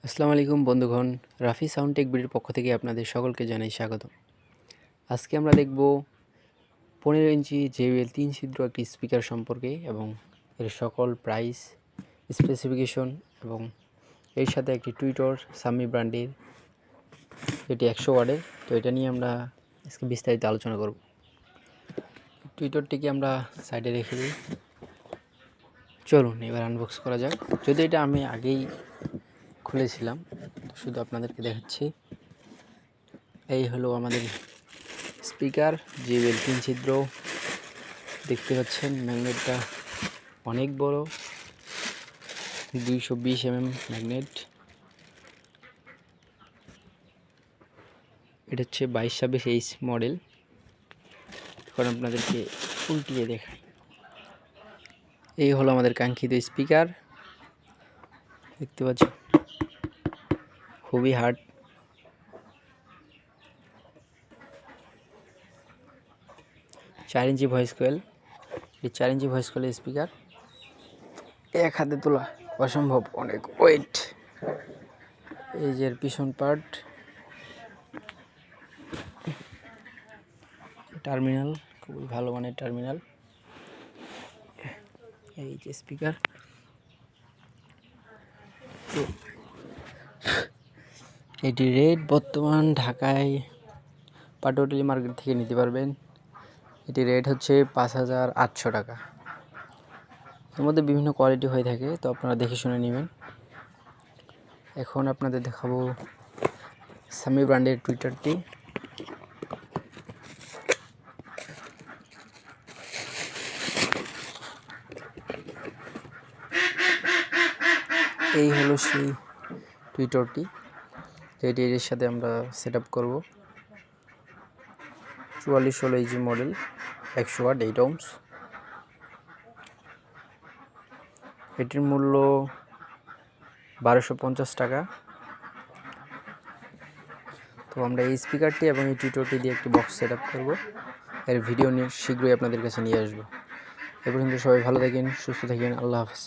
আসসালামু আলাইকুম বন্ধুগণ, রাফি সাউন্ড টেক বিডির পক্ষ থেকে আপনাদের সকলকে জানাই স্বাগত। আজকে আমরা দেখব 15 ইঞ্চি JBL 3 ছিদ্র একটি স্পিকার সম্পর্কে এবং এর সকল প্রাইস, স্পেসিফিকেশন এবং এর সাথে একটি টুইটর সামি ব্র্যান্ডের, এটি 100 ওয়াটের। তো এটা নিয়ে আমরা আজকে বিস্তারিত আলোচনা করব। টুইটরটিকে আমরা সাইডে রেখে দিই। চলুন এবার আনবক্স করা যাক। যদি এটা আমি আগেই খুলেছিলাম, শুধু আপনাদেরকে দেখাচ্ছি। এই হলো আমাদের স্পিকার JBL 3 ছিদ্র। দেখতে পাচ্ছেন ম্যাগনেটটা অনেক বড়, 220 mm ম্যাগনেট। এটা হচ্ছে 2226H মডেল। এখন আপনাদেরকে উল্টিয়ে দেখাই। এই হলো আমাদের কাঙ্ক্ষিত স্পিকার। দেখতে পাচ্ছেন খুবই হার্ড। 4 ইঞ্চি ভয়েস কোয়েল। এই 4 ইঞ্চি ভয়েস কোয়েলের স্পিকার এক হাতে তোলা অসম্ভব, অনেক ওয়েট। এই যে পিছন পার্ট, টার্মিনাল খুবই ভালো মানের টার্মিনাল। এই যে স্পিকার। তো এটি রেট বর্তমান ঢাকায় পাটুয়াটুলি মার্কেট থেকে নিতে পারবেন। এটি রেট হচ্ছে 5800 টাকা। এর মধ্যে বিভিন্ন কোয়ালিটি হয়ে থাকে, তো আপনারা দেখে শুনে নেবেন। এখন আপনাদের দেখাবো সামি ব্র্যান্ডের টুইটারটি। এই হলো সেই টুইটারটি, যেটি এর সাথে আমরা সেট আপ করবো। 4416H model, 100 watt, 8 ohms। এটির মূল্য 1250 টাকা। তো আমরা এই স্পিকারটি এবং এই টুইটারটি দিয়ে একটি বক্স সেট আপ করবো। এর ভিডিও নিয়ে শীঘ্রই আপনাদের কাছে নিয়ে আসবো। এ পর্যন্ত সবাই ভালো থাকেন, সুস্থ থাকেন। আল্লাহ হাফেজ।